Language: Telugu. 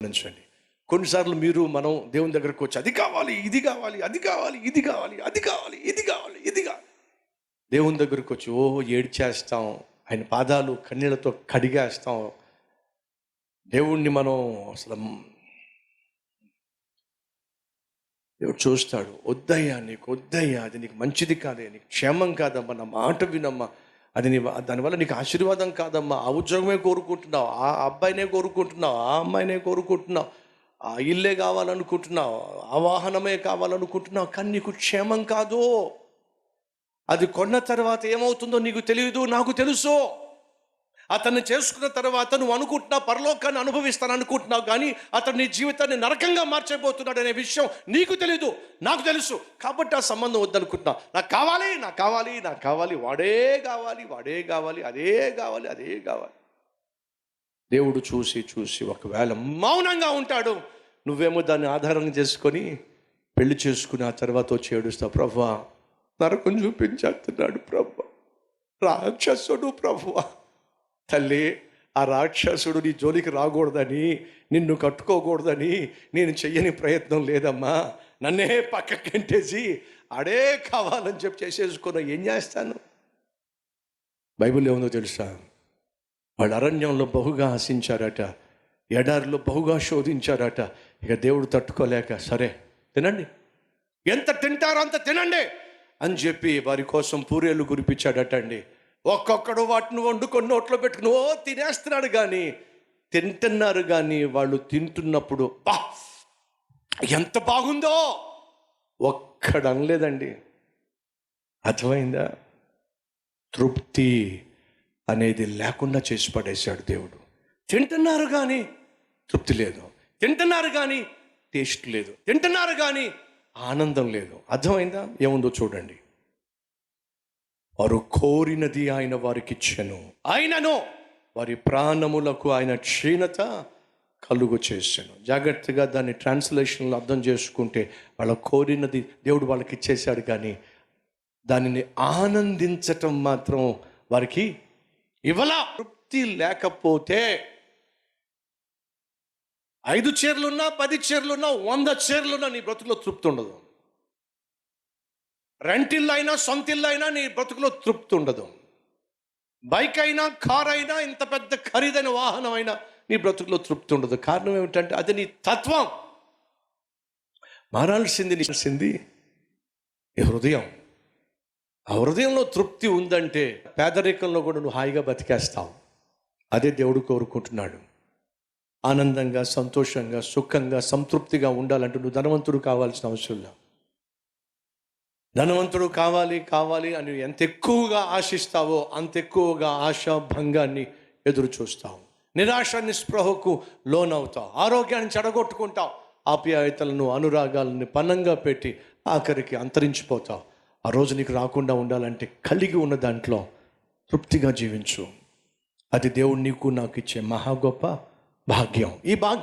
గమనించండి. కొన్నిసార్లు మనం దేవుని దగ్గరకు వచ్చి అది కావాలి, ఇది కావాలి, అది కావాలి, ఇది కావాలి, అది కావాలి, ఇది కావాలి, ఇది కావాలి. దేవుని దగ్గరకు వచ్చి ఏడ్చేస్తాం, ఆయన పాదాలు కన్నీళ్లతో కడిగేస్తాం. దేవుణ్ణి మనం అసలు దేవుడు చూస్తాడు, వద్దయ్యా, నీకు వద్దయ్యా, అది నీకు మంచిది కాదే, నీకు క్షేమం కాదమ్మా, నా మాట వినమ్మా, అది దానివల్ల నీకు ఆశీర్వాదం కాదమ్మా. ఆ ఉద్యోగమే కోరుకుంటున్నావు, ఆ అబ్బాయినే కోరుకుంటున్నావు, ఆ అమ్మాయినే కోరుకుంటున్నావు, ఆ ఇల్లే కావాలనుకుంటున్నావు, ఆ వాహనమే కావాలనుకుంటున్నావు, కానీ నీకు క్షేమం కాదు. అది కొన్న తర్వాత ఏమవుతుందో నీకు తెలియదు, నాకు తెలుసు. అతన్ని చేసుకున్న తర్వాత నువ్వు అనుకుంటున్నావు పరలోకాన్ని అనుభవిస్తాను అనుకుంటున్నావు, కానీ అతను నీ జీవితాన్ని నరకంగా మార్చబోతున్నాడు అనే విషయం నీకు తెలీదు, నాకు తెలుసు. కాబట్టి ఆ సంబంధం వద్దనుకుంటున్నావు. నాకు కావాలి, నాకు కావాలి, నాకు కావాలి, వాడే కావాలి, వాడే కావాలి, అదే కావాలి, అదే కావాలి. దేవుడు చూసి ఒకవేళ మౌనంగా ఉంటాడు, నువ్వేమో దాన్ని ఆధారం చేసుకొని పెళ్లి చేసుకుని ఆ తర్వాత వచ్చి ఏడుస్తావు, ప్రభువా నరకం చూపించేస్తున్నాడు ప్రభువా, రాక్షసుడు ప్రభువా. తల్లి, ఆ రాక్షసుడు నీ జోలికి రాకూడదని, నిన్ను కట్టుకోకూడదని నేను చెయ్యని ప్రయత్నం లేదమ్మా. నన్నే పక్కకెంటేసి ఆడే కావాలని చెప్పి చేసేసుకున్నా ఏం చేస్తాను? బైబిల్ ఏముందో తెలుసా? వాళ్ళు అరణ్యంలో బహుగా ఆశించారట, ఎడారిలో బహుగా శోధించారట. ఇక దేవుడు తట్టుకోలేక సరే తినండి, ఎంత తింటారో అంత తినండి అని చెప్పి వారి కోసం పూరేలు కురిపించాడట అండి. ఒక్కొక్కడు వాటిని వండుకొని నోట్లో పెట్టుకుని తినేస్తున్నాడు, కానీ తింటున్నారు. కానీ వాళ్ళు తింటున్నప్పుడు ఎంత బాగుందో ఒక్కడు అనలేదండి. అర్థమైందా? తృప్తి అనేది లేకుండా చేసి పడేశాడు దేవుడు. తింటున్నారు కానీ తృప్తి లేదు, తింటున్నారు కానీ టేస్ట్ లేదు, తింటున్నారు కానీ ఆనందం లేదు. అర్థమైందా? ఏముందో చూడండి. వారు కోరినది ఆయన వారికి ఇచ్చెను, ఆయనను వారి ప్రాణములకు ఆయన క్షీణత కలుగు చేశాను. జాగ్రత్తగా దాన్ని ట్రాన్స్లేషన్లో అర్థం చేసుకుంటే, వాళ్ళ కోరినది దేవుడు వాళ్ళకి ఇచ్చేశాడు, కానీ దానిని ఆనందించటం మాత్రం వారికి ఇవ్వలా. తృప్తి లేకపోతే 5 చీరలున్నా, 10 చీరలున్నా, 100 చీరలున్నా నీ బ్రతుకులో తృప్తి ఉండదు. రెంటిల్లు అయినా, సొంత ఇల్లు అయినా నీ బ్రతుకులో తృప్తి ఉండదు. బైక్ అయినా, కార్ అయినా, ఇంత పెద్ద ఖరీదైన వాహనం అయినా నీ బ్రతుకులో తృప్తి ఉండదు. కారణం ఏమిటంటే అది నీ తత్వం. మారాల్సింది ఈ హృదయం. ఆ హృదయంలో తృప్తి ఉందంటే పేదరికంలో కూడా నువ్వు హాయిగా బతికేస్తావు. అదే దేవుడు కోరుకుంటున్నాడు. ఆనందంగా, సంతోషంగా, సుఖంగా, సంతృప్తిగా ఉండాలంటే నువ్వు ధనవంతుడు కావాల్సిన అవసరం లేదు. ధనవంతుడు కావాలి అని ఎంత ఎక్కువగా ఆశిస్తావో అంత ఎక్కువగా ఆశా భంగాన్ని ఎదురు చూస్తావు, నిరాశ నిస్పృహకు లోనవుతావు, ఆరోగ్యాన్ని చెడగొట్టుకుంటావు, ఆప్యాయతలను, అనురాగాలను పన్నంగా పెట్టి ఆఖరికి అంతరించిపోతావు. ఆ రోజు నీకు రాకుండా ఉండాలంటే కలిగి ఉన్న దాంట్లో తృప్తిగా జీవించు. అది దేవుడు నీకు నాకు ఇచ్చే మహా గొప్ప భాగ్యం. ఈ భాగ్యం